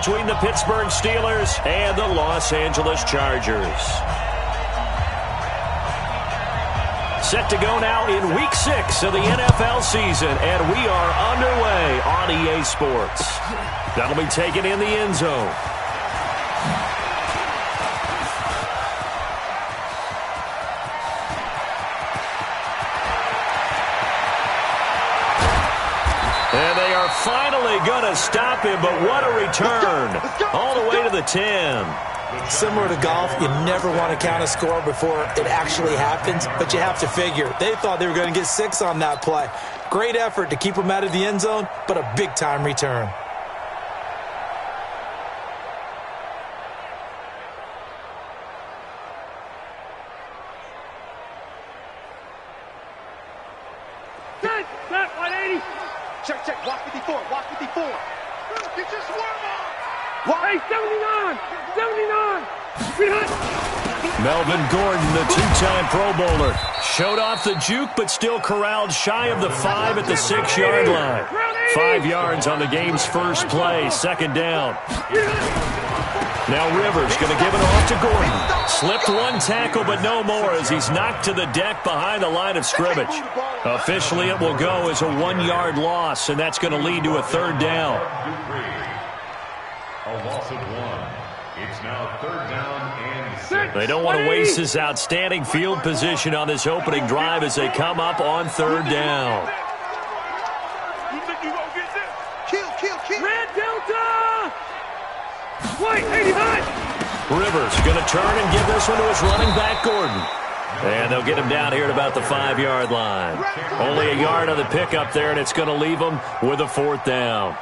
between the Pittsburgh Steelers and the Los Angeles Chargers. Set to go now in Week 6 of the NFL season, and we are underway on EA Sports. That'll be taken in the end zone. And they are finally going to stop him, but what a return. All the way to the 10. Similar to golf, you never want to count a score before it actually happens, but you have to figure. They thought they were going to get 6 on that play. Great effort to keep them out of the end zone, but a big-time return. Set, 180. Check, walk 54, walk 54. Get your swarm on. Hey, 79, 79. Melvin Gordon, the two-time Pro Bowler, showed off the juke, but still corralled shy of the 5 at the 6-yard line. 5 yards on the game's first play, second down. Now Rivers going to give it off to Gordon. Slipped one tackle, but no more as he's knocked to the deck behind the line of scrimmage. Officially, it will go as a 1-yard loss, and that's going to lead to a third down. A loss of 1. It's now third down and 6. They don't want to waste this outstanding field position on this opening drive as they come up on third down. You think you gonna get this? Kill. Red Delta! White, 89! Rivers going to turn and give this one to his running back, Gordon. And they'll get him down here at about the 5-yard line. Only a yard on the pickup there, and it's going to leave him with a fourth down.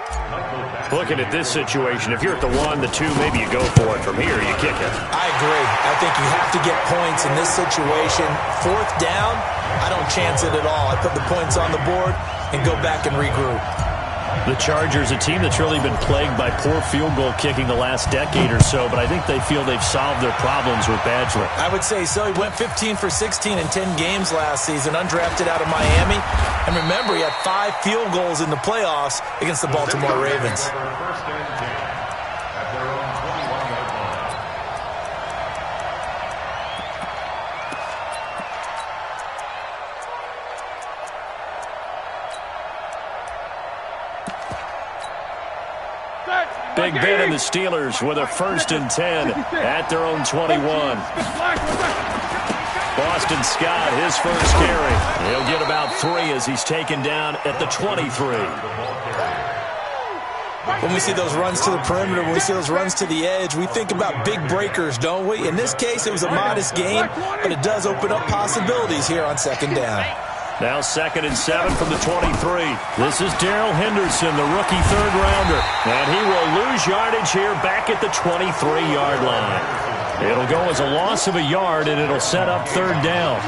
Looking at this situation, if you're at the 1, the 2, maybe you go for it. From here, you kick it. I agree. I think you have to get points in this situation. Fourth down, I don't chance it at all. I put the points on the board and go back and regroup. The Chargers, a team that's really been plagued by poor field goal kicking the last decade or so, but I think they feel they've solved their problems with Badger. I would say so. He went 15 for 16 in 10 games last season, undrafted out of Miami. And remember, he had 5 field goals in the playoffs against the Baltimore Ravens. First and 10 at their own 21-yard line. Big Ben and the Steelers with a first and 10 at their own 21. Boston Scott, his first carry. He'll get about 3 as he's taken down at the 23. When we see those runs to the perimeter, when we see those runs to the edge, we think about big breakers, don't we? In this case, it was a modest gain, but it does open up possibilities here on second down. Now 2nd and 7 from the 23. This is Darrell Henderson, the rookie third-rounder. And he will lose yardage here back at the 23-yard line. It'll go as a loss of a yard, and it'll set up third down.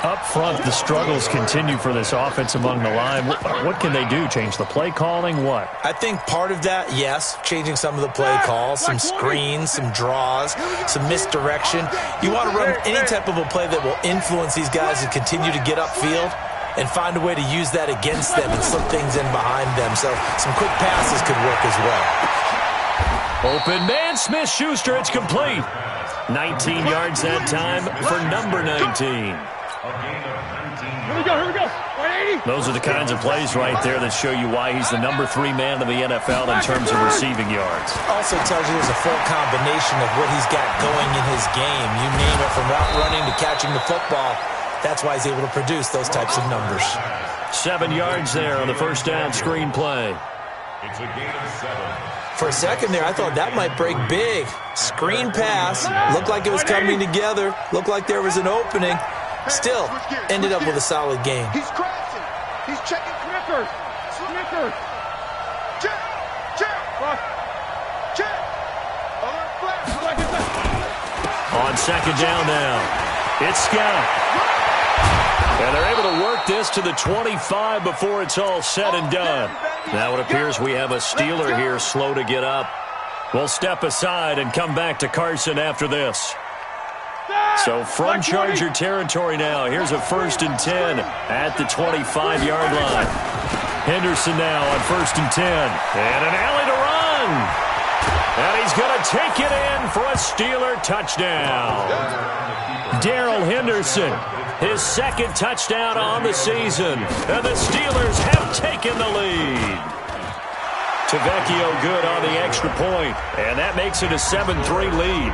Up front, the struggles continue for this offense among the line. What can they do? Change the play calling? What? I think part of that, yes, changing some of the play calls, some screens, some draws, some misdirection. You want to run any type of a play that will influence these guys to continue to get upfield and find a way to use that against them and slip things in behind them. So some quick passes could work as well. Open man, Smith-Schuster, it's complete. 19 yards that time for number 19. Here we go. 180. Those are the kinds of plays right there that show you why he's the number 3 man in the NFL in terms of receiving yards. Also tells you there's a full combination of what he's got going in his game. You name it, from route running to catching the football. That's why he's able to produce those types of numbers. 7 yards there on the first down screen play. It's a gain of 7. For a second there, I thought that might break big. Screen pass. Looked like it was coming together. Looked like there was an opening. Still, ended up with a solid game. He's crashing. He's checking Smithers. Check. On second down now, it's Scott. And they're able to work this to the 25 before it's all said and done. Now it appears we have a Steeler here slow to get up. We'll step aside and come back to Carson after this. So from Charger territory now, here's a 1st and 10 at the 25-yard line. Henderson now on 1st and 10. And an alley to run. And he's going to take it in for a Steeler touchdown. Darrell Henderson, his second touchdown on the season. And the Steelers have taken the lead. Tavecchio good on the extra point. And that makes it a 7-3 lead.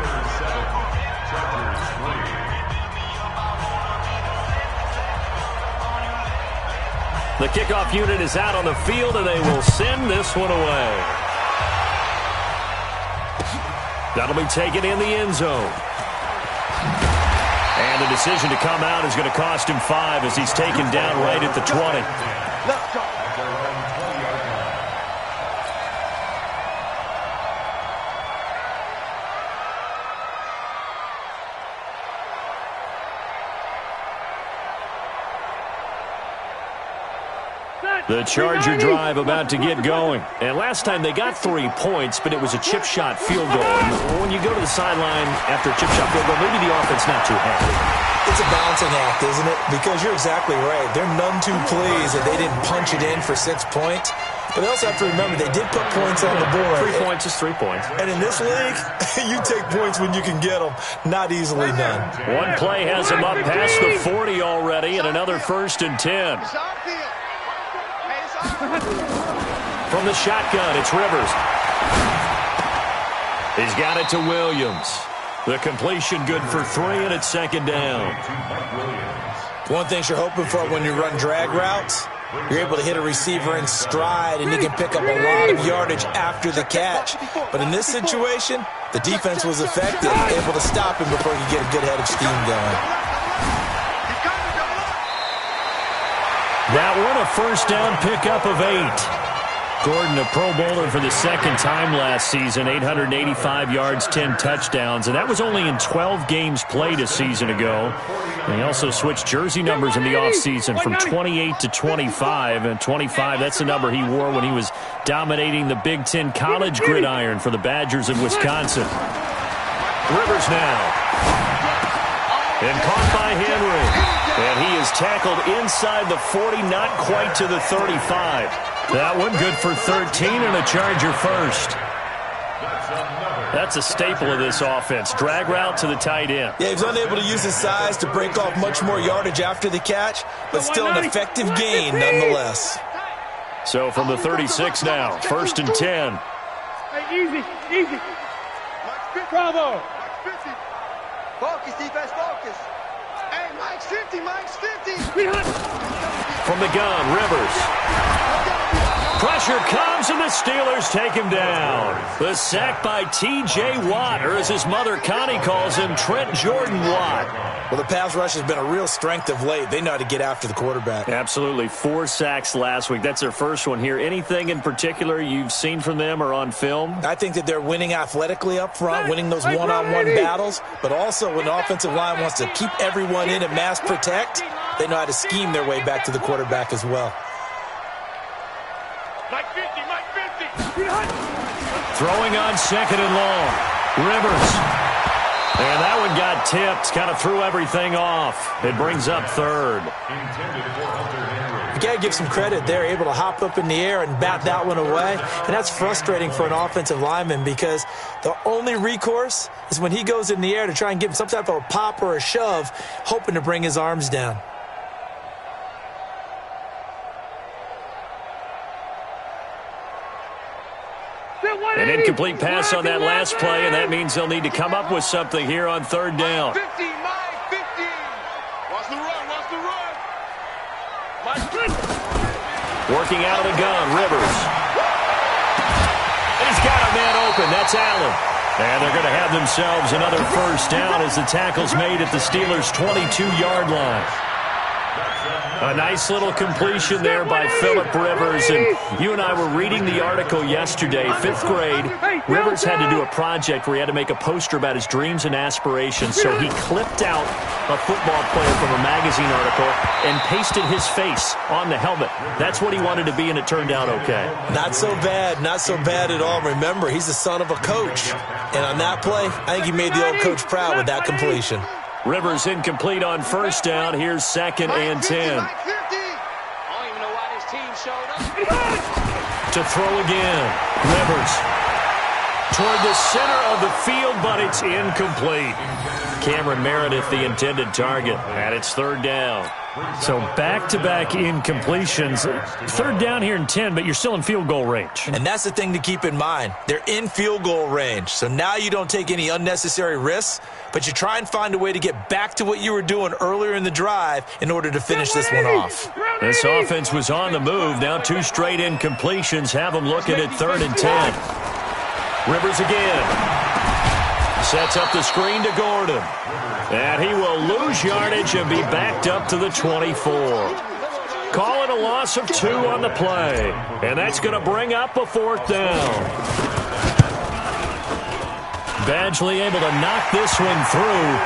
The kickoff unit is out on the field, and they will send this one away. That'll be taken in the end zone. And the decision to come out is going to cost him 5 as he's taken down right at the 20. The Charger drive about to get going. And last time they got 3 points, but it was a chip shot field goal. And when you go to the sideline after a chip shot field goal, maybe the offense not too happy. It's a balancing act, isn't it? Because you're exactly right. They're none too pleased that they didn't punch it in for 6 points. But they also have to remember they did put points on the board. 3 points is 3 points. And in this league, you take points when you can get them. Not easily done. One play has him up past the 40 already, and another 1st and 10. From the shotgun, it's Rivers. He's got it to Williams. The completion good for 3, and it's 2nd down. One thing you're hoping for when you run drag routes, you're able to hit a receiver in stride, and he can pick up a lot of yardage after the catch. But in this situation, the defense was effective, able to stop him before he could get a good head of steam going. That one, a 1st down pickup of 8. Gordon, a Pro Bowler for the 2nd time last season, 885 yards, 10 touchdowns, and that was only in 12 games played a season ago. And he also switched jersey numbers in the offseason from 28 to 25, and 25, that's the number he wore when he was dominating the Big Ten college gridiron for the Badgers of Wisconsin. Rivers now. And caught by Henry. And he is tackled inside the 40, not quite to the 35. That one good for 13 and a Charger 1st. That's a staple of this offense. Drag route to the tight end. Yeah, he was unable to use his size to break off much more yardage after the catch, but still an effective gain nonetheless. So from the 36 now, 1st and 10. Hey, easy. Bravo. Focus, defense, focus. Hey, Mike's 50. From the gun, Rivers. Pressure comes, and the Steelers take him down. The sack by T.J. Watt, or as his mother Connie calls him, Trent Jordan Watt. Well, the pass rush has been a real strength of late. They know how to get after the quarterback. Absolutely. 4 sacks last week. That's their first one here. Anything in particular you've seen from them or on film? I think that they're winning athletically up front, winning those one-on-one battles, but also when the offensive line wants to keep everyone in and mass protect, they know how to scheme their way back to the quarterback as well. Mike 50. Throwing on 2nd and long. Rivers. And that one got tipped. Kind of threw everything off. It brings up 3rd. You got to give some credit. They're able to hop up in the air and bat that one away. And that's frustrating for an offensive lineman because the only recourse is when he goes in the air to try and give him some type of a pop or a shove, hoping to bring his arms down. An incomplete pass on that last play, and that means they'll need to come up with something here on 3rd down. 50. Watch the run. Working out of the gun, Rivers. And he's got a man open. That's Allen. And they're going to have themselves another 1st down as the tackle's made at the Steelers' 22-yard line. A nice little completion there by Phillip Rivers. And you and I were reading the article yesterday, 5th grade. Rivers had to do a project where he had to make a poster about his dreams and aspirations. So he clipped out a football player from a magazine article and pasted his face on the helmet. That's what he wanted to be, and it turned out okay. Not so bad at all. Remember, he's the son of a coach. And on that play, I think he made the old coach proud with that completion. Rivers incomplete on 1st down. Here's 2nd and 10. To throw again. Rivers. toward the center of the field, but it's incomplete. Cameron Meredith, the intended target, and it's third down. So back-to-back incompletions. Third down here and 10, but you're still in field goal range. And that's the thing to keep in mind. They're in field goal range. So now you don't take any unnecessary risks, but you try and find a way to get back to what you were doing earlier in the drive in order to finish this one off. This offense was on the move. Now 2 straight incompletions have them looking at third and 10. Rivers again. Sets up the screen to Gordon. And he will lose yardage and be backed up to the 24. Call it a loss of 2 on the play. And that's going to bring up a 4th down. Badgley able to knock this one through.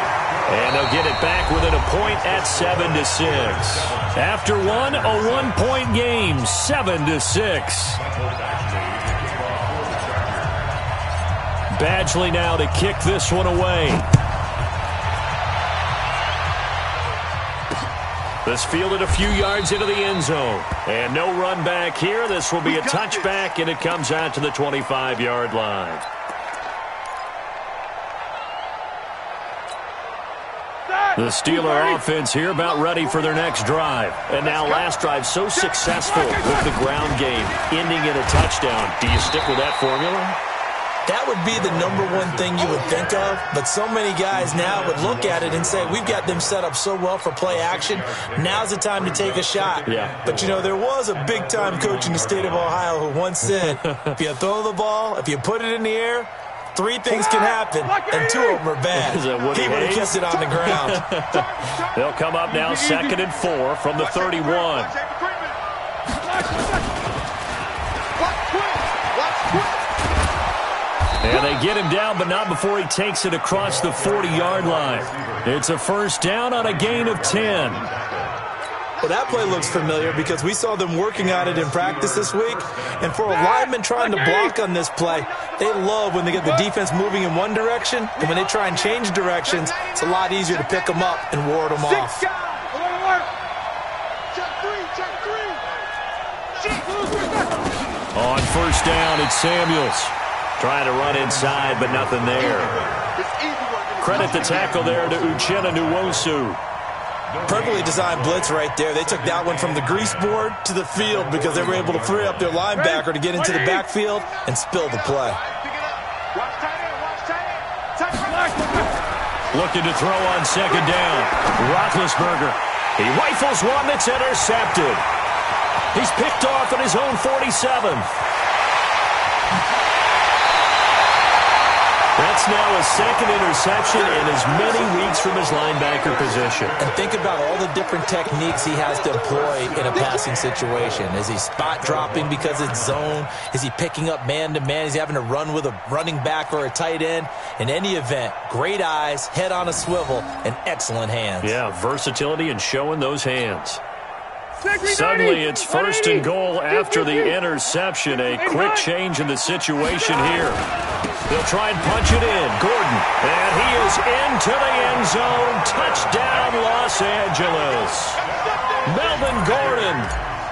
And they'll get it back within a point at 7-6. After one, a 1-point game, 7-6. Badgley now to kick this one away. This fielded a few yards into the end zone. And no run back here. This will be a touchback, and it comes out to the 25-yard line. The Steeler offense here about ready for their next drive. And now last drive so successful with the ground game, ending in a touchdown. Do you stick with that formula? That would be the #1 thing you would think of, but so many guys now would look at it and say, we've got them set up so well for play action, now's the time to take a shot. Yeah. But, you know, there was a big-time coach in the state of Ohio who once said, if you throw the ball, if you put it in the air, 3 things can happen, and 2 of them are bad. He would have kept it on the ground. They'll come up now 2nd and 4 from the 31. And they get him down, but not before he takes it across the 40-yard line. It's a 1st down on a gain of 10. Well, that play looks familiar because we saw them working on it in practice this week. And for a lineman trying to block on this play, they love when they get the defense moving in one direction. And when they try and change directions, it's a lot easier to pick them up and ward them off. On 1st down, it's Samuels. Trying to run inside, but nothing there. Credit the tackle there to Uchenna Nwosu. Perfectly designed blitz right there. They took that one from the grease board to the field because they were able to free up their linebacker to get into the backfield and spill the play. Looking to throw on 2nd down. Roethlisberger. He rifles one that's intercepted. He's picked off at his own 47th. That's now a 2nd interception in as many weeks from his linebacker position. And think about all the different techniques he has to employ in a passing situation. Is he spot dropping because it's zone? Is he picking up man-to-man? Is he having to run with a running back or a tight end? In any event, great eyes, head on a swivel, and excellent hands. Yeah, versatility and showing those hands. Suddenly it's 1st and goal after the interception. A quick change in the situation here. They'll try and punch it in. Gordon, and he is into the end zone. Touchdown, Los Angeles. Melvin Gordon,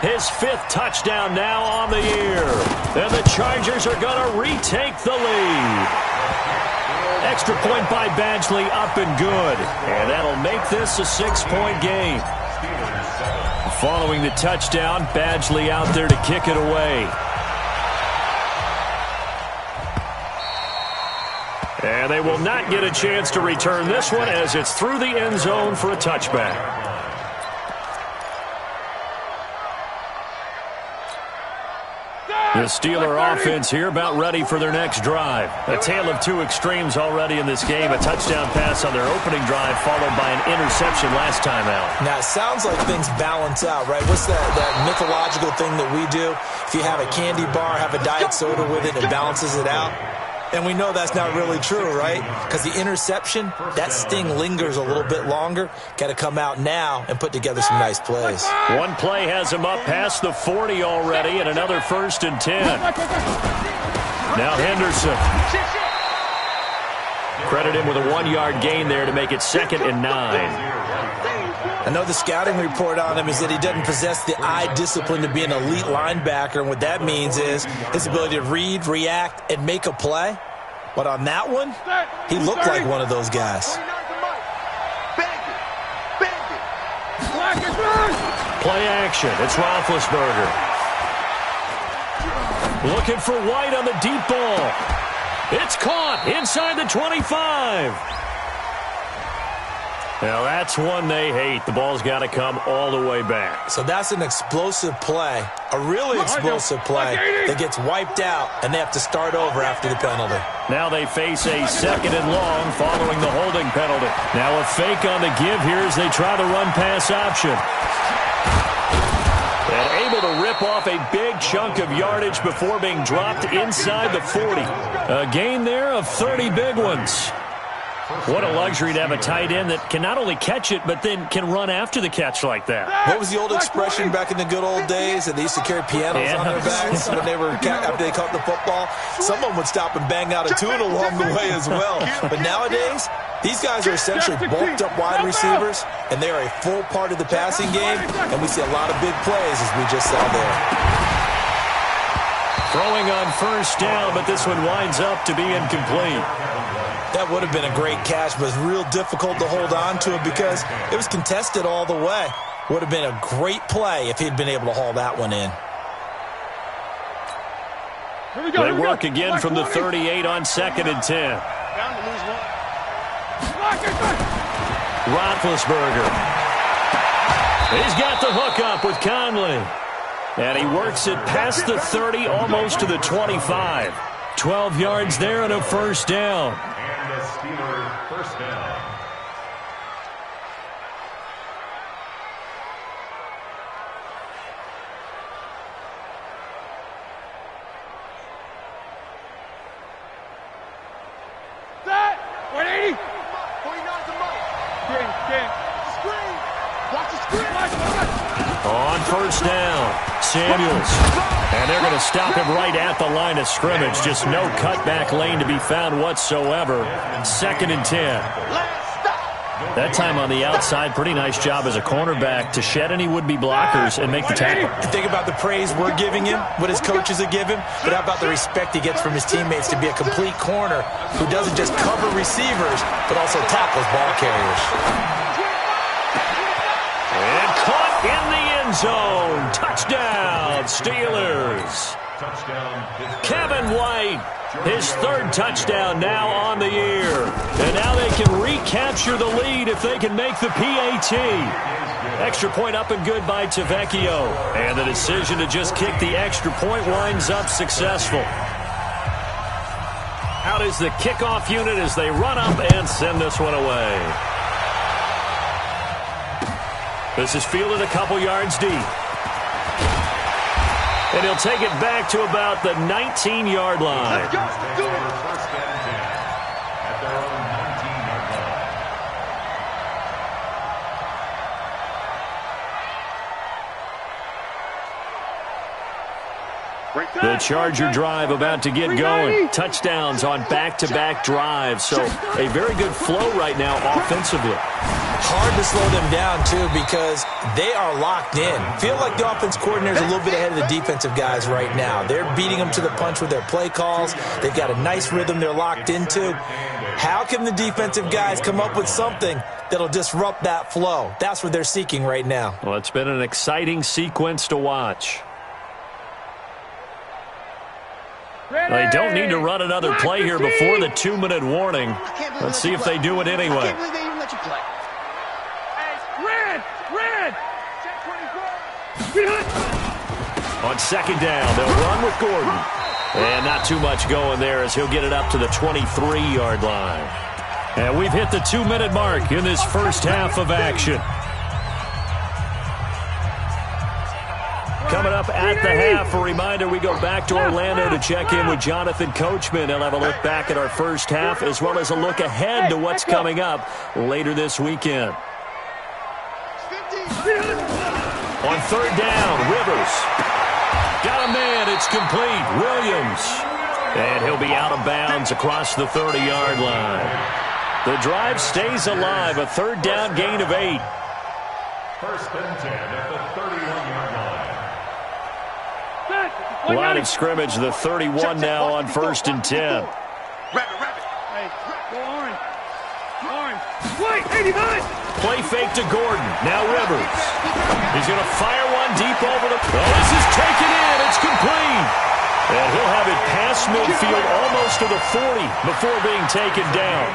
his 5th touchdown now on the year. And the Chargers are going to retake the lead. Extra point by Badgley, up and good. And that'll make this a 6-point game. Following the touchdown, Badgley out there to kick it away. And they will not get a chance to return this one as it's through the end zone for a touchback. The Steeler offense here about ready for their next drive. A tale of 2 extremes already in this game. A touchdown pass on their opening drive followed by an interception last time out. Now, it sounds like things balance out, right? What's that mythological thing that we do? If you have a candy bar, have a diet soda with it, it balances it out. And we know that's not really true, right? Because the interception, that sting lingers a little bit longer. Got to come out now and put together some nice plays. One play has him up past the 40 already, and another 1st and 10. Now Henderson. Credit him with a 1-yard gain there to make it 2nd and 9. I know the scouting report on him is that he doesn't possess the eye discipline to be an elite linebacker, and what that means is his ability to read, react, and make a play. But on that one, he looked like one of those guys. Play action. It's Roethlisberger. Looking for White on the deep ball. It's caught inside the 25. Now, that's one they hate. The ball's got to come all the way back. So that's an explosive play, a really explosive play that gets wiped out, and they have to start over after the penalty. Now they face a 2nd and long following the holding penalty. Now a fake on the give here as they try the run-pass option. And able to rip off a big chunk of yardage before being dropped inside the 40. A gain there of 30 big ones. What a luxury to have a tight end that can not only catch it, but then can run after the catch like that. What was the old expression back in the good old days that they used to carry pianos on their backs when they were after they caught the football? Someone would stop and bang out a tune along the way as well. But nowadays, these guys are essentially bulked up wide receivers, and they are a full part of the passing game, and we see a lot of big plays as we just saw there. Throwing on 1st down, but this one winds up to be incomplete. That would have been a great catch, but it was real difficult to hold on to it because it was contested all the way. Would have been a great play if he'd been able to haul that one in. They work again from the 38 on 2nd and 10. Roethlisberger. He's got the hook up with Conley. And he works it past the 30, almost to the 25. 12 yards there and a 1st down. And the Steelers 1st down. Set! 180! 49's the mic. Game. Screen! Watch the screen! On 1st down, Samuels. And they're going to stop him right at the line of scrimmage. Just no cutback lane to be found whatsoever. 2nd and 10. That time on the outside, pretty nice job as a cornerback to shed any would-be blockers and make the tackle. Think about the praise we're giving him, what his coaches have given, but how about the respect he gets from his teammates to be a complete corner who doesn't just cover receivers, but also tackles ball carriers. And caught in the end zone. Touchdown, Steelers. Kevin White, his 3rd touchdown now on the year. And now they can recapture the lead if they can make the PAT. Extra point up and good by Tavecchio. And the decision to just kick the extra point winds up successful. Out is the kickoff unit as they run up and send this one away. This is fielded a couple yards deep. And he'll take it back to about the 19-yard line. The Charger drive about to get going. Touchdowns on back-to-back drives. So a very good flow right now offensively. Hard to slow them down, too, because they are locked in. Feel like the offense coordinator is a little bit ahead of the defensive guys right now. They're beating them to the punch with their play calls. They've got a nice rhythm they're locked into. How can the defensive guys come up with something that'll disrupt that flow? That's what they're seeking right now. Well, it's been an exciting sequence to watch. They don't need to run another play here before the 2-minute warning. Let's see if they do it anyway. On 2nd down, they'll run with Gordon. And not too much going there as he'll get it up to the 23-yard line. And we've hit the 2-minute mark in this first half of action. Coming up at the half, a reminder, we go back to Orlando to check in with Jonathan Coachman. He'll have a look back at our first half as well as a look ahead to what's coming up later this weekend. On 3rd down, Rivers. Got a man, it's complete. Williams. And he'll be out of bounds across the 30-yard line. The drive stays alive, a 3rd down gain of 8. 1st and 10 at the 31-yard line. Line of scrimmage, the 31 now on 1st and 10. Hey, go orange. Orange. Wait, 89! Play fake to Gordon. Now Rivers. He's going to fire one deep over the... Oh, this is taken in. It's complete. And he'll have it past midfield almost to the 40 before being taken down.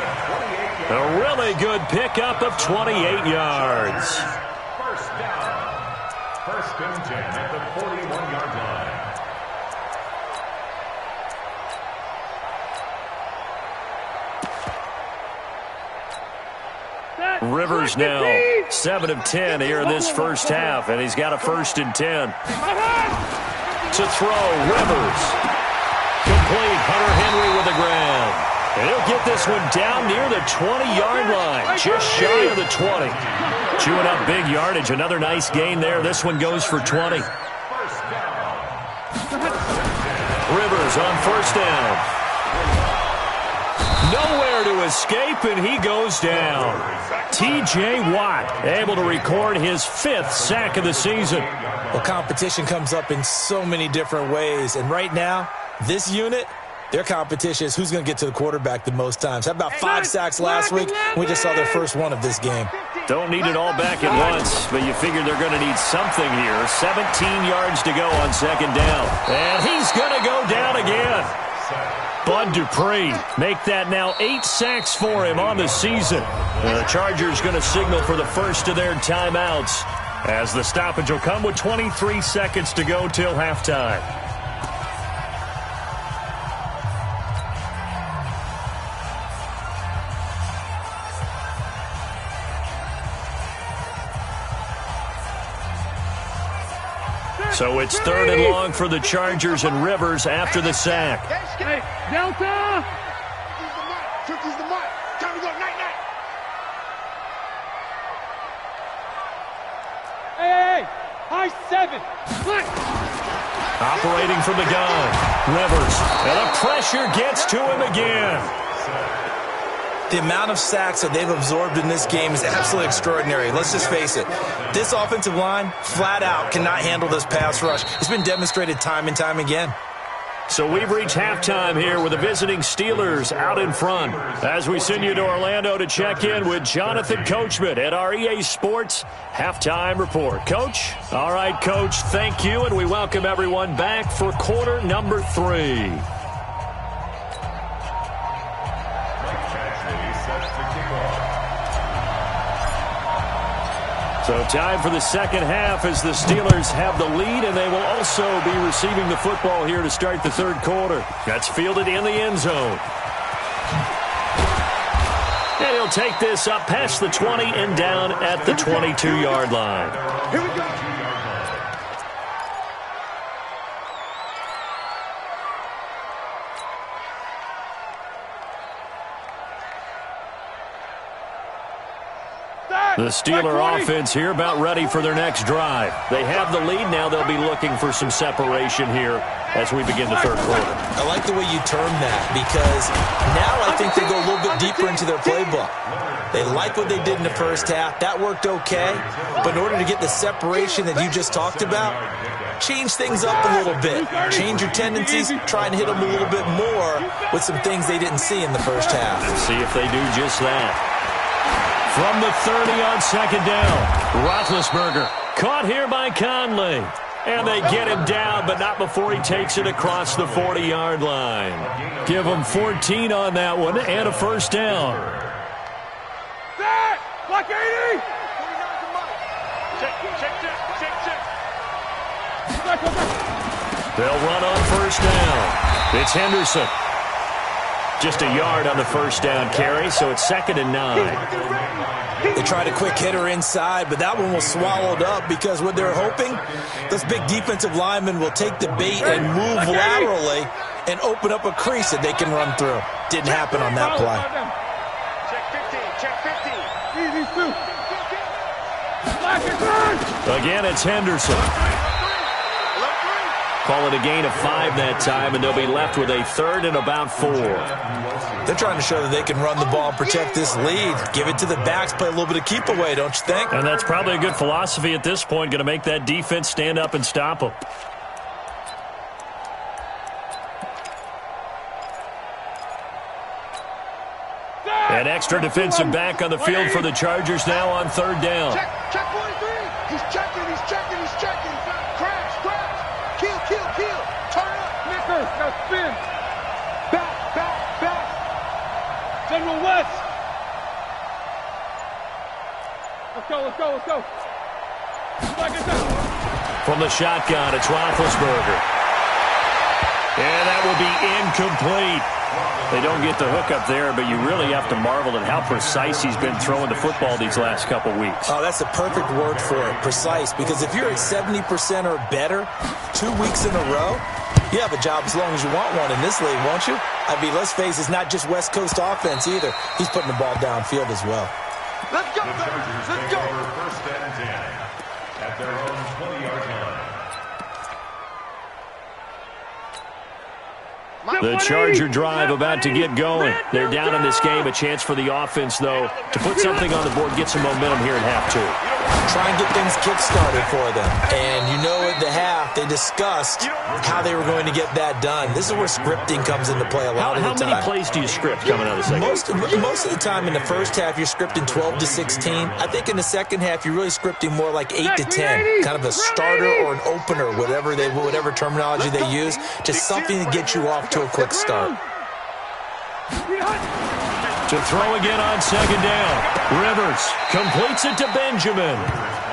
A really good pickup of 28 yards. First down. First and 10 at the 41-yard line. Rivers now 7 of 10 here in this first half, and he's got a 1st and 10. To throw, Rivers. Complete, Hunter Henry with the ground. And he'll get this one down near the 20-yard line, just shy of the 20. Chewing up big yardage, another nice gain there. This one goes for 20. Rivers on 1st down. Nowhere to escape, and he goes down. T.J. Watt able to record his 5th sack of the season. Well, competition comes up in so many different ways, and right now, this unit, their competition is who's going to get to the quarterback the most times. How about 5 sacks last week? We just saw their first one of this game. Don't need it all back at once, but you figure they're going to need something here. 17 yards to go on 2nd down. And he's going to go down again. Bud Dupree make that now 8 sacks for him on the season. The Chargers going to signal for the first of their timeouts as the stoppage will come with 23 seconds to go till halftime. So it's 3rd and long for the Chargers, and Rivers after the sack. Hey, Delta! Turkey's the mark. Time to go, night. Hey, high 7. Operating from the gun. Rivers, and the pressure gets to him again. The amount of sacks that they've absorbed in this game is absolutely extraordinary. Let's just face it. This offensive line, flat out, cannot handle this pass rush. It's been demonstrated time and time again. So we've reached halftime here with the visiting Steelers out in front. As we send you to Orlando to check in with Jonathan Coachman at our EA Sports Halftime Report. Coach? All right, Coach, thank you, and we welcome everyone back for quarter number 3. So time for the second half as the Steelers have the lead, and they will also be receiving the football here to start the 3rd quarter. That's fielded in the end zone. And he'll take this up past the 20 and down at the 22-yard line. Here we go. The Steeler offense here about ready for their next drive. They have the lead. Now they'll be looking for some separation here as we begin the 3rd quarter. I like the way you term that because now I think they go a little bit deeper into their playbook. They like what they did in the first half. That worked okay. But in order to get the separation that you just talked about, change things up a little bit. Change your tendencies. Try and hit them a little bit more with some things they didn't see in the first half. Let's see if they do just that. From the 30 on 2nd down, Roethlisberger caught here by Conley. And they get him down, but not before he takes it across the 40-yard line. Give him 14 on that one and a 1st down. Block 80! They'll run on 1st down. It's Henderson. Just a yard on the 1st down carry, so it's 2nd and 9. They tried a quick hitter inside, but that one was swallowed up because what they're hoping, those big defensive linemen will take the bait and move laterally and open up a crease that they can run through. Didn't happen on that play. Check 15. Again, it's Henderson. Call it a gain of 5 that time, and they'll be left with a 3rd and about 4. They're trying to show that they can run the ball and protect this lead. Give it to the backs, play a little bit of keep away, don't you think? And that's probably a good philosophy at this point, going to make that defense stand up and stop them. An extra defensive back on the field for the Chargers now on third down. Check 43. He's checking. Crash. Kill. Turn up. Nicker, now spin. Back. General West. Let's go. From the shotgun, it's Roethlisberger. And that will be incomplete. They don't get the hook up there, but you really have to marvel at how precise he's been throwing the football these last couple weeks. Oh, that's a perfect word for it, precise, because if you're at 70% or better 2 weeks in a row, you have a job as long as you want one in this league, won't you? I mean, let's face it, it's not just West Coast offense either. He's putting the ball downfield as well. Let's go. First and 10 at their own 20-yard line. The Charger drive about to get going. They're down in this game. A chance for the offense, though, to put something on the board, get some momentum here in half two. Try and get things kick-started for them. And you know at the half, they discussed how they were going to get that done. This is where scripting comes into play a lot of the time. How many plays do you script coming out of the second? Most of the time in the first half, you're scripting 12 to 16. I think in the second half, you're really scripting more like 8 to 10. Kind of a starter or an opener, whatever terminology they use. Just something to get you off to a quick start. To throw again on second down. Rivers completes it to Benjamin.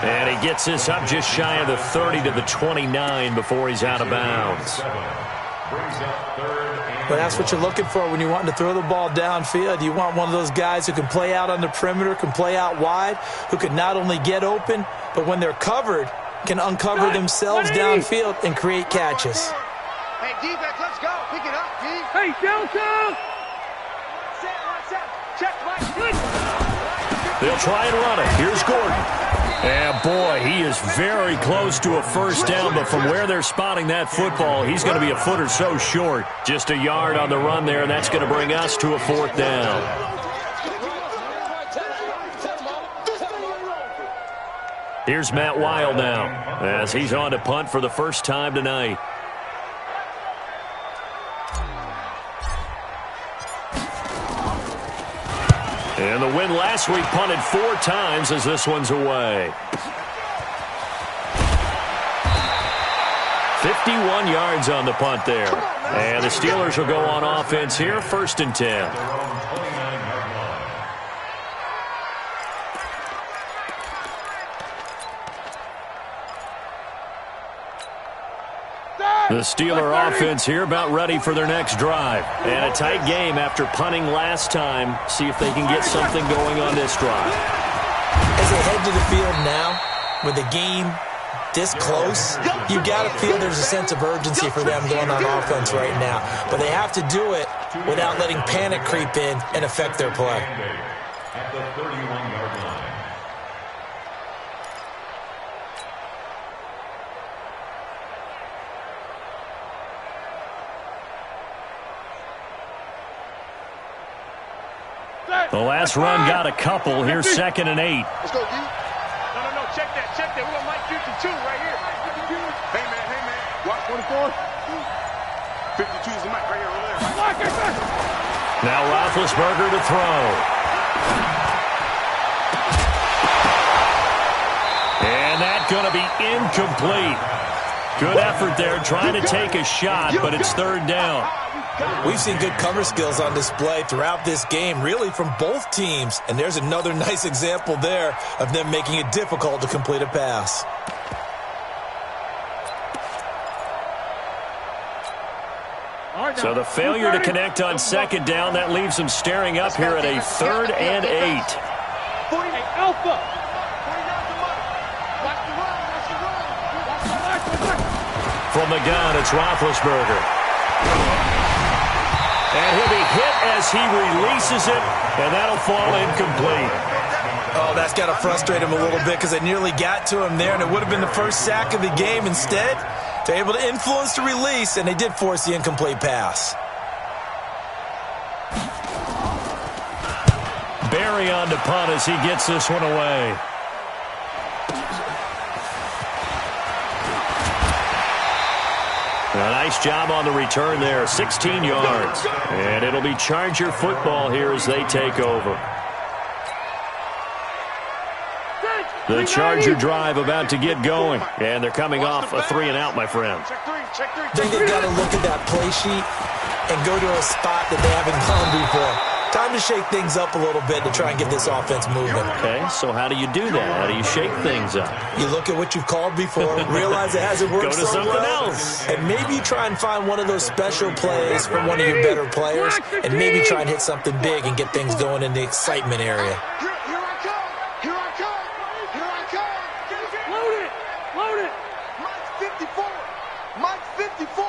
And he gets this up just shy of the 30 to the 29 before he's out of bounds. But that's what you're looking for when you're wanting to throw the ball downfield. You want one of those guys who can play out on the perimeter, can play out wide, who can not only get open, but when they're covered, can uncover themselves downfield and create catches. Hey, defense, let's go. Pick it up, D. Hey, Delta! Check, Mike. They'll try and run it. Here's Gordon. And, boy, he is very close to a first down, but from where they're spotting that football, he's going to be a foot or so short. Just a yard on the run there, and that's going to bring us to a fourth down. Here's Matt Wild now as he's on to punt for the first time tonight. And the win last week punted 4 times as this one's away. 51 yards on the punt there. And the Steelers will go on offense here, first and 10. The Steeler offense here about ready for their next drive. And a tight game after punting last time. See if they can get something going on this drive. As they head to the field now, with the game this close, you got to feel there's a sense of urgency for them going on offense right now. But they have to do it without letting panic creep in and affect their play. At the 31-yard line. The last run got a couple. Here's second and 8. Let's go, D. No. Check that. We're going to Mike Houston 2 right here. Hey, man. Watch 24. 52 is the mic right here, over there. Now Roethlisberger to throw. And that's going to be incomplete. Good effort there trying to take a shot, but it's third down. We've seen good cover skills on display throughout this game, really from both teams. And there's another nice example there of them making it difficult to complete a pass. So the failure to connect on second down, that leaves them staring up here at a 3rd and 8. From the gun, it's Roethlisberger. And he'll be hit as he releases it, and that'll fall incomplete. Oh, that's got to frustrate him a little bit because they nearly got to him there, and it would have been the first sack of the game. Instead, they're able to influence the release, and they did force the incomplete pass. Barry on to punt as he gets this one away. A nice job on the return there, 16 yards. And it'll be Charger football here as they take over. The Charger drive about to get going. And they're coming off a 3-and-out, my friend. I think they've got to look at that play sheet and go to a spot that they haven't gone before. Time to shake things up a little bit to try and get this offense moving. Okay, so how do you do that? How do you shake things up? You look at what you've called before, realize it hasn't worked Go to so something well, else. and maybe try and find one of those special plays from one of your better players, and maybe try and hit something big and get things going in the excitement area. Here I come. Here I come. Here I come. Load it. Load it. Mike's 54. Mike's 54.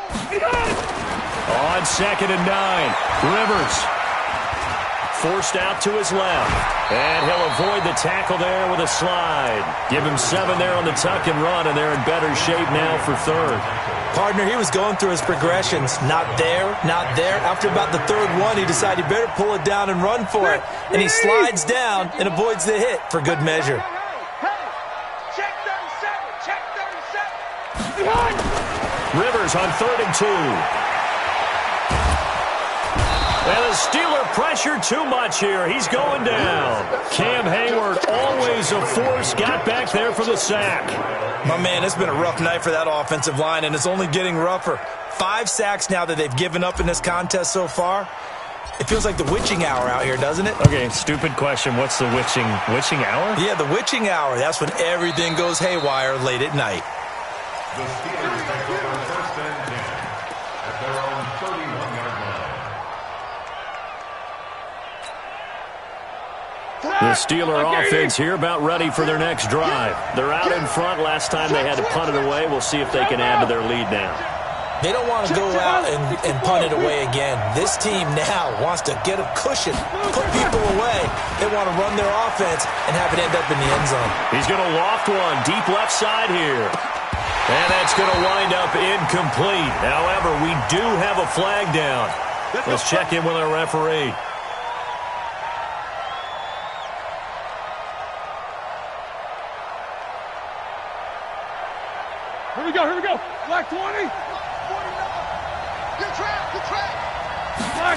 On 2nd and 9, Rivers. Forced out to his left. And he'll avoid the tackle there with a slide. Give him 7 there on the tuck and run, and they're in better shape now for 3rd. Partner, he was going through his progressions. Not there, not there. After about the 3rd one, he decided he better pull it down and run for it. And he slides down and avoids the hit for good measure. Hey, check 37. Check 37. Rivers on 3rd and 2. And the Steeler pressure too much here. He's going down. Cam Hayward, always a force, got back there for the sack. My man, it's been a rough night for that offensive line, and it's only getting rougher. 5 sacks now that they've given up in this contest so far. It feels like the witching hour out here, doesn't it? Okay, stupid question. What's the witching hour? Yeah, the witching hour. That's when everything goes haywire late at night. The Steelers take over 1st and 10 at their own 31-yard line. The Steeler offense here about ready for their next drive. They're out in front. Last time they had to punt it away. We'll see if they can add to their lead now. They don't want to go out and punt it away again. This team now wants to get a cushion, put people away. They want to run their offense and have it end up in the end zone. He's going to loft one deep left side here. And that's going to wind up incomplete. However, we do have a flag down. Let's check in with our referee. Here we go. Here we go. Black 20. 49. Good track. Good track. Black.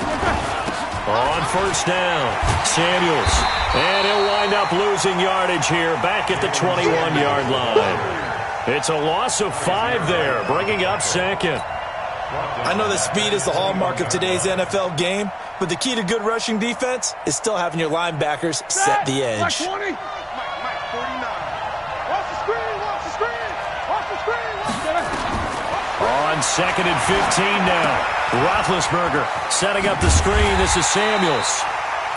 On 1st down, Samuels. And he'll wind up losing yardage here back at the 21-yard line. It's a loss of 5 there, bringing up 2nd. I know that speed is the hallmark of today's NFL game, but the key to good rushing defense is still having your linebackers set the edge. Black 20. Mike 49. Watch the screen. Watch the screen. Watch the screen. On 2nd and 15 now. Roethlisberger setting up the screen. This is Samuels.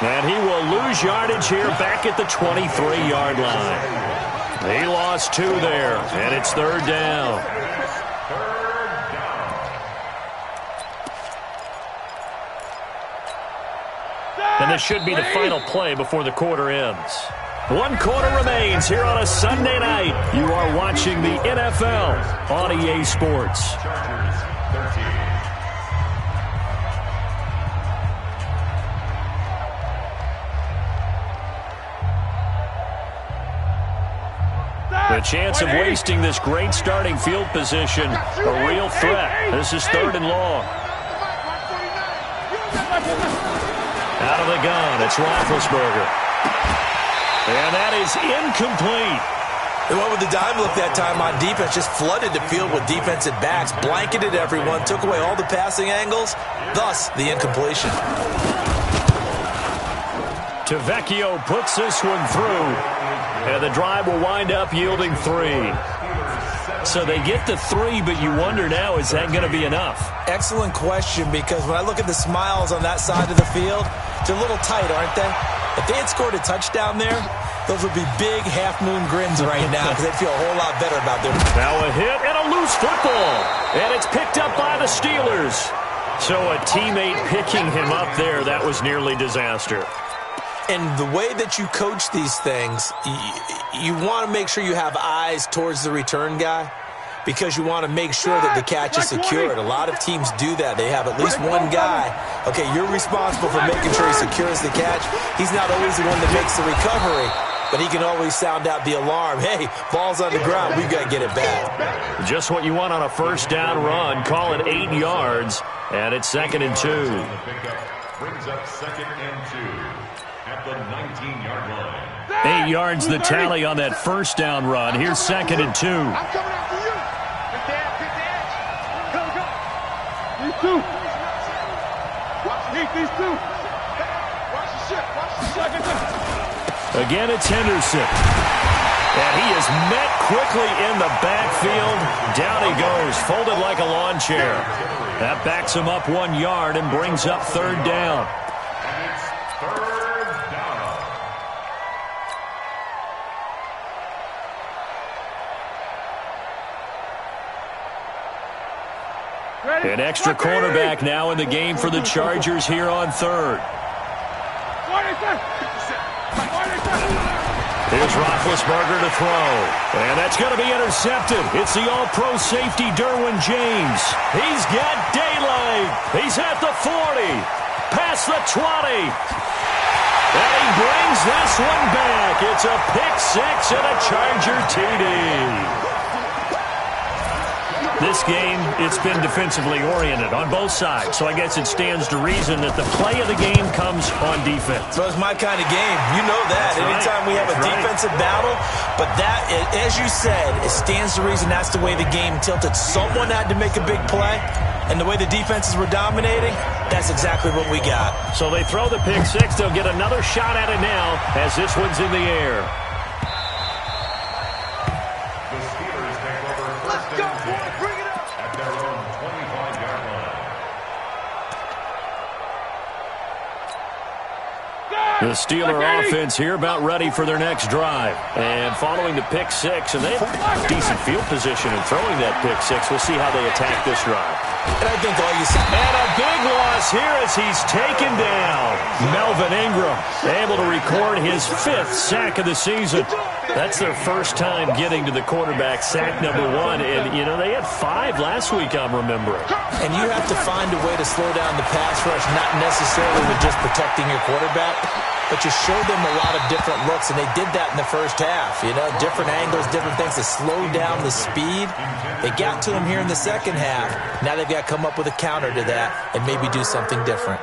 And he will lose yardage here back at the 23-yard line. He lost 2 there, and it's 3rd down. And this should be the final play before the quarter ends. 1 quarter remains here on a Sunday night. You are watching the NFL on EA Sports. Chargers 13. The chance of wasting this great starting field position, a real threat. This is 3rd and long. Out of the gun, it's Roethlisberger. And that is incomplete. They went with the dime look that time on defense, just flooded the field with defensive backs, blanketed everyone, took away all the passing angles, thus the incompletion. Tavecchio puts this one through, and the drive will wind up yielding 3. So they get the 3, but you wonder now, is that going to be enough? Excellent question, because when I look at the smiles on that side of the field, they're a little tight, aren't they? If they had scored a touchdown there, those would be big half-moon grins right now because they'd feel a whole lot better about them. Now a hit and a loose football, and it's picked up by the Steelers. So a teammate picking him up there, that was nearly disaster. And the way that you coach these things, you want to make sure you have eyes towards the return guy because you want to make sure that the catch is secured. A lot of teams do that. They have at least one guy. Okay, you're responsible for making sure he secures the catch. He's not always the one that makes the recovery, but he can always sound out the alarm. Hey, ball's on the ground. We've got to get it back. Just what you want on a first down run. Call it 8 yards, and it's 2nd and 2. Brings up 2nd and 2 at the 19-yard line. 8 yards the tally on that first down run. Here's 2nd and 2. I'm coming after you. Get the edge. Go, go. These two. Watch the heat, these two. Watch the shit. Watch the shit. Again, it's Henderson. And he is met quickly in the backfield. Down he goes, folded like a lawn chair. That backs him up 1 yard and brings up 3rd down. And it's 3rd down. An extra cornerback now in the game for the Chargers here on 3rd. Here's Roethlisberger to throw. And that's going to be intercepted. It's the all-pro safety Derwin James. He's got daylight. He's at the 40. Past the 20. And he brings this one back. It's a pick six and a Charger TD. This game, it's been defensively oriented on both sides, so I guess it stands to reason that the play of the game comes on defense. So it's my kind of game. You know that. Anytime we have a defensive battle, but that, as you said, it stands to reason that's the way the game tilted. Someone had to make a big play, and the way the defenses were dominating, that's exactly what we got. So they throw the pick six. They'll get another shot at it now as this one's in the air. The Steelers take over 1st and 10 at their own 25-yard line. The Steeler offense here about ready for their next drive. And following the pick six, and they have decent field position in throwing that pick six. We'll see how they attack this drive. And I think all you said. And a big loss here as he's taken down. Melvin Ingram able to record his 5th sack of the season. That's their first time getting to the quarterback, sack number 1. And, you know, they had 5 last week, I'm remembering. And you have to find a way to slow down the pass rush, not necessarily with just protecting your quarterback, but you show them a lot of different looks, and they did that in the first half. You know, different angles, different things to slow down the speed. They got to him here in the second half. Now they've got to come up with a counter to that and maybe do something different.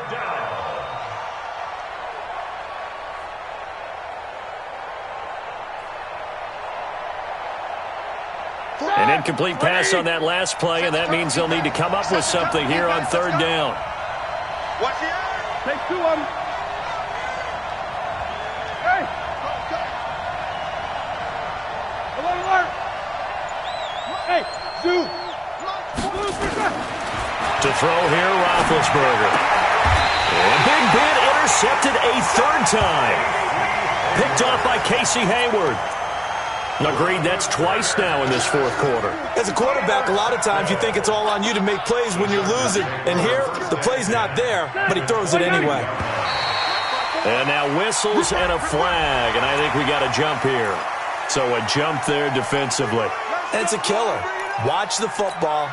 An incomplete pass on that last play, and that means they'll need to come up with something here on 3rd down. Watch the eye. Take 2 of them. Hey. Alert, alert. Hey, Zoo. To throw here, Roethlisberger. And big bit intercepted a 3rd time. Picked off by Casey Hayward. Agreed, that's twice now in this 4th quarter. As a quarterback, a lot of times you think it's all on you to make plays when you're losing. And here, the play's not there, but he throws it anyway. And now whistles and a flag, and I think we got a jump here. So a jump there defensively. And it's a killer. Watch the football.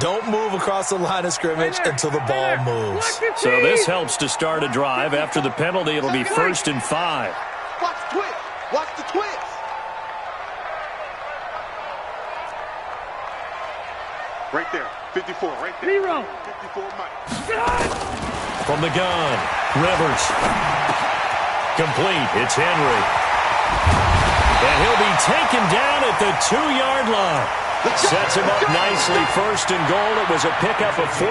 Don't move across the line of scrimmage until the ball moves. So this helps to start a drive. After the penalty, it'll be 1st and 5. Watch the twist. Watch the twist. Right there. 54, right there. 0. 54, Mike. From the gun, Rivers. Complete. It's Henry. And he'll be taken down at the 2-yard line. Sets him up nicely. 1st and goal. It was a pickup of 14.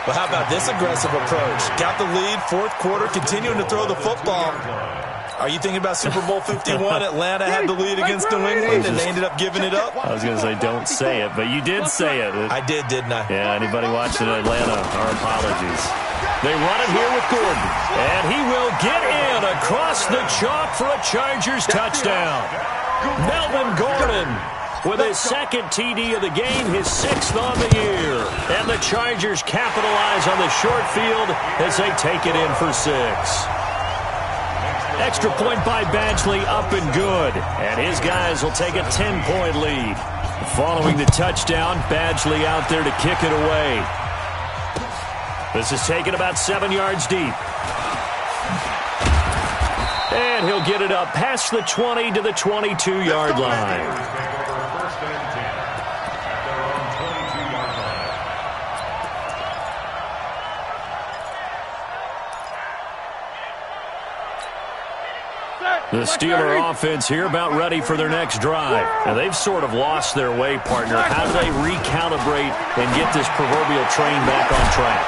Well, how about this aggressive approach? Got the lead, 4th quarter, continuing to throw the football. Are you thinking about Super Bowl 51? Atlanta had the lead against New England, and they ended up giving it up? I was going to say, don't say it, but you did say it. I did, didn't I? Yeah, anybody watching Atlanta, our apologies. They run it here with Gordon, and he will get in across the chalk for a Chargers touchdown. Melvin Gordon with his 2nd TD of the game, his 6th on the year. And the Chargers capitalize on the short field as they take it in for 6. Extra point by Badgley, up and good. And his guys will take a 10-point lead. Following the touchdown, Badgley out there to kick it away. This is taken about 7 yards deep. And he'll get it up past the 20 to the 22-yard line. The Steeler offense here about ready for their next drive. Now, they've sort of lost their way, partner. How do they recalibrate and get this proverbial train back on track?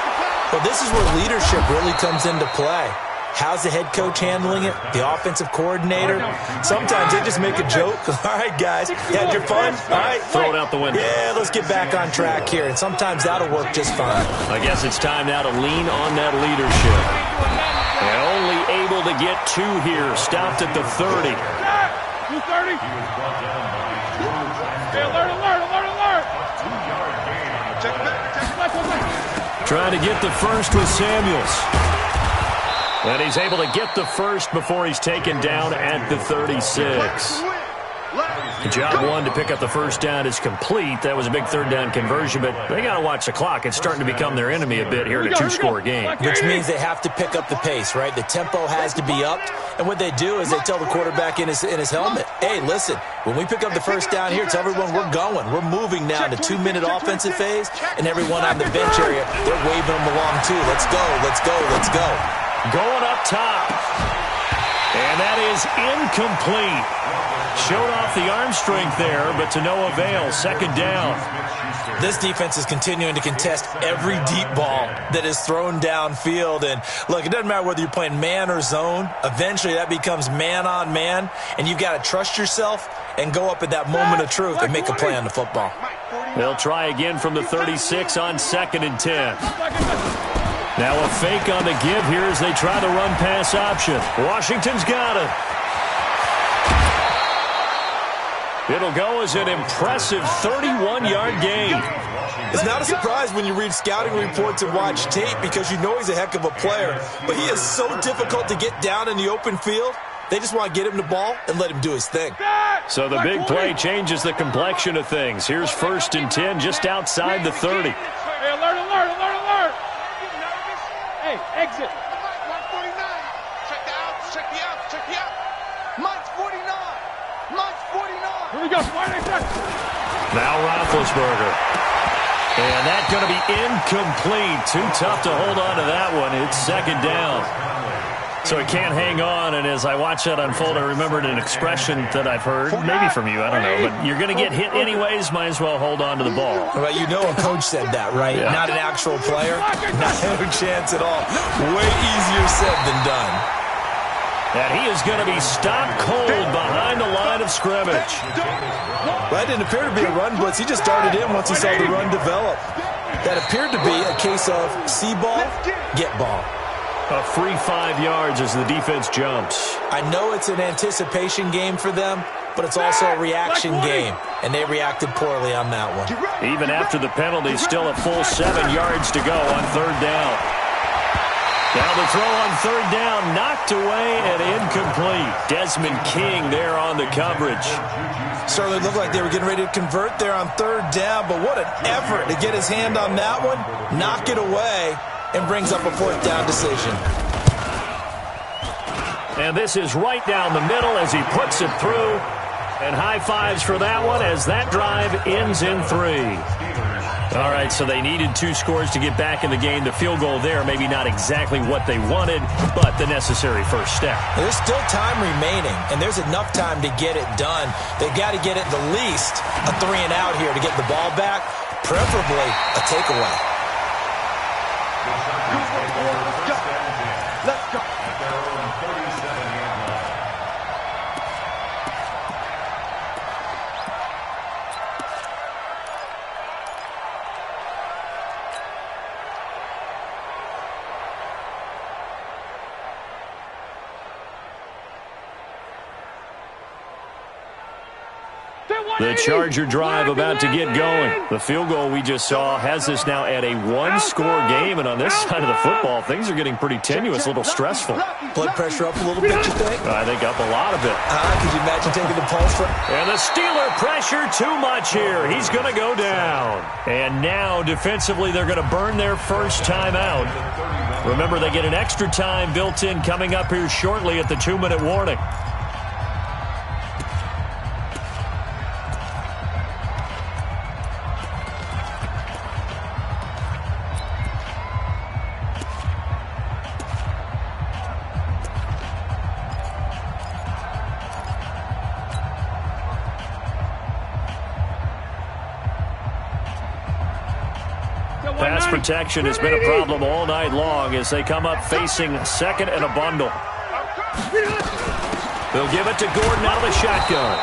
Well, this is where leadership really comes into play. How's the head coach handling it? The offensive coordinator? Sometimes they just make a joke. All right, guys, you had your fun? All right. Throw it out the window. Yeah, let's get back on track here. And sometimes that'll work just fine. I guess it's time now to lean on that leadership. And only able to get two here. Stopped at the 30. 230. Hey, alert. Check back. Trying to get the first with Samuels. And he's able to get the first before he's taken down at the 36. Job one to pick up the first down is complete. That was a big third down conversion, but they got to watch the clock. It's starting to become their enemy a bit here in a two-score game. Which means they have to pick up the pace, right? The tempo has to be upped. And what they do is they tell the quarterback in his helmet, hey, listen, when we pick up the first down here, tell everyone we're going. We're moving now to 2-minute offensive phase, and everyone on the bench area, they're waving them along too. Let's go, let's go, let's go. Going up top. And that is incomplete. Showed off the arm strength there, but to no avail. Second down. This defense is continuing to contest every deep ball that is thrown downfield. And, look, it doesn't matter whether you're playing man or zone. Eventually, that becomes man-on-man, and you've got to trust yourself and go up at that moment of truth and make a play on the football. They'll try again from the 36 on 2nd and 10. Now a fake on the give here as they try the run-pass option. Washington's got it. It'll go as an impressive 31-yard gain. It's not a surprise when you read scouting reports and watch tape because you know he's a heck of a player. But he is so difficult to get down in the open field. They just want to get him the ball and let him do his thing. So the big play changes the complexion of things. Here's 1st and 10 just outside the 30. Hey, alert. Hey, exit. Mike 49. Check the outs. Check the outs. Mike's 49. Here we go. Now Roethlisberger. And that's going to be incomplete. Too tough to hold on to that one. It's 2nd down. So he can't hang on, and as I watch that unfold, I remembered an expression that I've heard, maybe from you, I don't know, but you're going to get hit anyways, might as well hold on to the ball. Well, you know a coach said that, right? Yeah. Not an actual player. Not no chance at all. Way easier said than done. And he is going to be stopped cold behind the line of scrimmage. Well, that didn't appear to be a run blitz. He just started in once he saw the run develop. That appeared to be a case of see ball, get ball. A free 5 yards as the defense jumps. I know it's an anticipation game for them, but it's also a reaction game, and they reacted poorly on that one. Even after the penalty, still a full 7 yards to go on 3rd down. Now the throw on 3rd down, knocked away and incomplete. Desmond King there on the coverage. Certainly looked like they were getting ready to convert there on 3rd down, but what an effort to get his hand on that one, knock it away, and brings up a 4th down decision. And this is right down the middle as he puts it through. And high fives for that one as that drive ends in 3. All right, so they needed 2 scores to get back in the game. The field goal there, maybe not exactly what they wanted, but the necessary first step. There's still time remaining, and there's enough time to get it done. They've got to get at the least a 3 and out here to get the ball back, preferably a takeaway. Let's go. The Charger drive about to get going. The field goal we just saw has us now at a 1-score game, and on this side of the football, things are getting pretty tenuous, a little stressful. Blood pressure up a little bit, you think? I think up a lot of it. Could you imagine taking the pulse from? And the Steeler pressure too much here. He's going to go down. And now, defensively, they're going to burn their first time out. Remember, they get an extra time built in coming up here shortly at the 2-minute warning. Pass protection has been a problem all night long as they come up facing second and a bundle. They'll give it to Gordon out of the shotgun.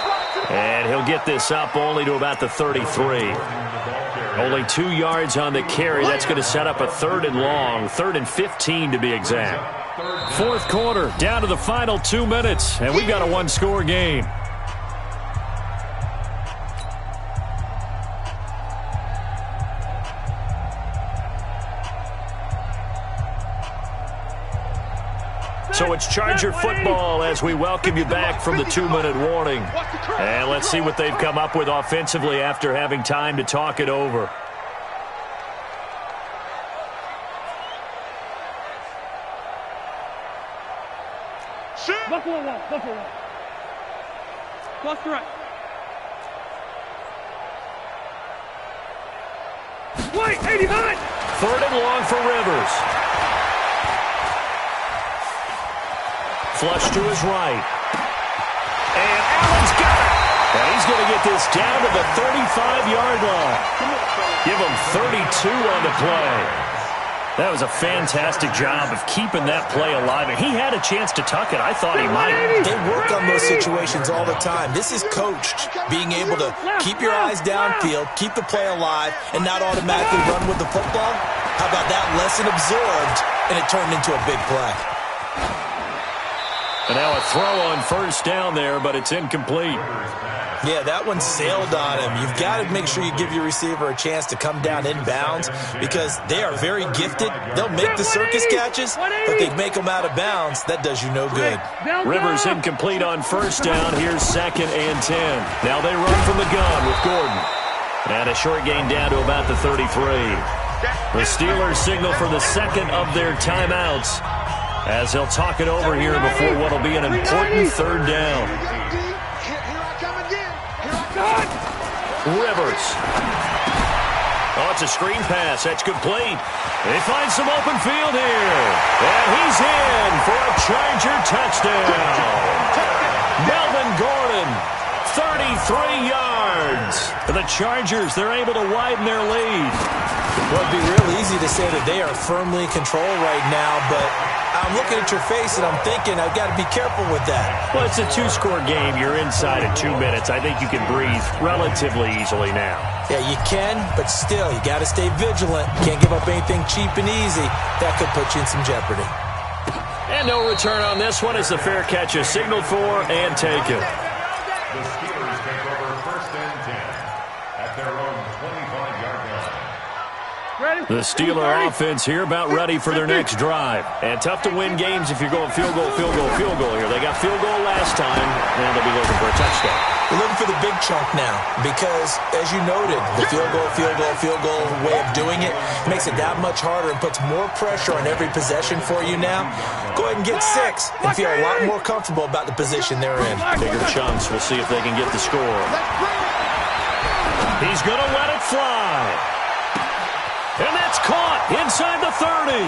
And he'll get this up only to about the 33. Only 2 yards on the carry. That's going to set up a 3rd and long, 3rd and 15 to be exact. Fourth quarter, down to the final 2 minutes, and we've got a 1-score game. So it's Charger football as we welcome you back from the 2-minute warning. And let's see what they've come up with offensively after having time to talk it over. Buffalo left, Buffalo left. Cross to right. Wait, 80 behind. 3rd and long for Rivers. Flush to his right. And Allen's got it. And he's going to get this down to the 35-yard line. Give him 32 on the play. That was a fantastic job of keeping that play alive. And he had a chance to tuck it. I thought he might. They work on those situations all the time. This is coached. Being able to keep your eyes downfield, keep the play alive, and not automatically run with the football. How about that lesson absorbed, and it turned into a big play. And now a throw on first down there, but it's incomplete. Yeah, that one sailed on him. You've got to make sure you give your receiver a chance to come down inbounds because they are very gifted. They'll make the circus catches, but they make them out of bounds. That does you no good. Rivers incomplete on first down. Here's 2nd and 10. Now they run from the gun with Gordon. And a short gain down to about the 33. The Steelers signal for the second of their timeouts, as they'll talk it over here before what will be an important 3rd down. Rivers. Oh, it's a screen pass. That's complete. They find some open field here. And he's in for a Charger touchdown. Melvin Gordon, 33 yards. And the Chargers, they're able to widen their lead. Well, it'd be real easy to say that they are firmly in control right now, but I'm looking at your face and I'm thinking I've got to be careful with that. Well, it's a 2-score game. You're inside at 2 minutes. I think you can breathe relatively easily now. Yeah, you can, but still, you got to stay vigilant. Can't give up anything cheap and easy. That could put you in some jeopardy. And no return on this one as the fair catch is signaled for and taken. The Steelers take over 1st and 10 at their own 25-yard line. The Steeler offense here about ready for their next drive. And tough to win games if you're going field goal here. They got field goal last time, and they'll be looking for a touchdown. They're looking for the big chunk now because, as you noted, the field goal way of doing it makes it that much harder and puts more pressure on every possession for you now. Go ahead and get 6 and feel a lot more comfortable about the position they're in. Bigger chunks. We'll see if they can get the score. He's going to let it fly. And that's caught inside the 30.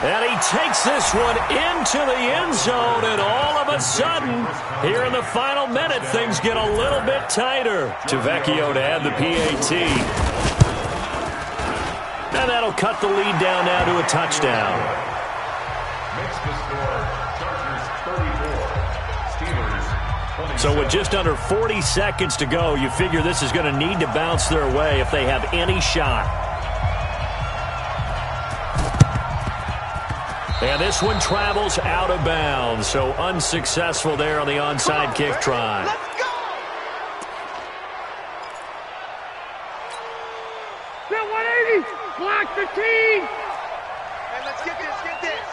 And he takes this one into the end zone, and all of a sudden, here in the final minute, things get a little bit tighter. To Vecchio to add the PAT. And that'll cut the lead down now to a touchdown. Makes the score Chargers 34, Steelers 27. So with just under 40 seconds to go, you figure this is going to need to bounce their way if they have any shot. And this one travels out of bounds, so unsuccessful there on the onside kick try. Let's go! Bill 180! Block the team! Hey, let's get this!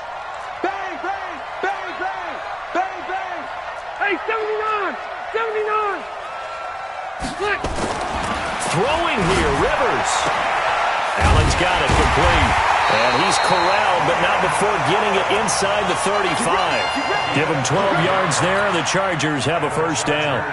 Bang, bang, bang, bang, bang, bang! Hey, 79! Split! Throwing here, Rivers. Allen's got it complete. And he's corralled, but not before getting it inside the 35. Give him 12 yards there, and the Chargers have a first down.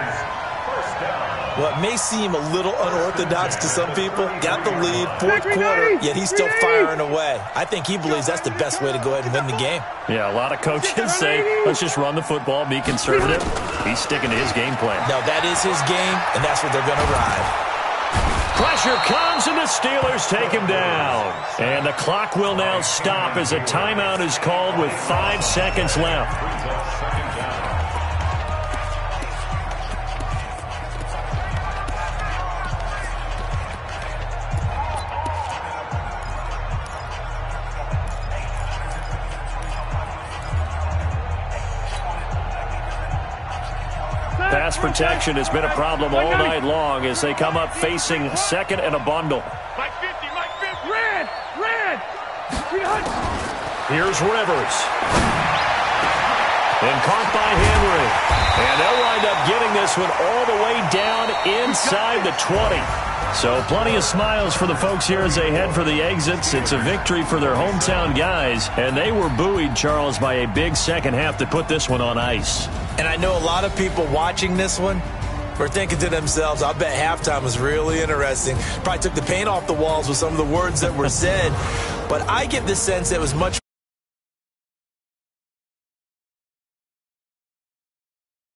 Well, it may seem a little unorthodox to some people. Got the lead, fourth quarter, yet he's still firing away. I think he believes that's the best way to go ahead and win the game. Yeah, a lot of coaches say, let's just run the football, be conservative. He's sticking to his game plan. No, that is his game, and that's what they're going to ride. Pressure comes, and the Steelers take him down. And the clock will now stop as a timeout is called with 5 seconds left. Pass protection has been a problem all night long as they come up facing second and a bundle. Mike 50, Mike 50. Red. Here's Rivers. And caught by Henry. And they'll wind up getting this one all the way down inside the 20. So plenty of smiles for the folks here as they head for the exits. It's a victory for their hometown guys. And they were buoyed, Charles, by a big second half to put this one on ice. And I know a lot of people watching this one were thinking to themselves, I bet halftime was really interesting. Probably took the paint off the walls with some of the words that were said. But I get the sense that it was much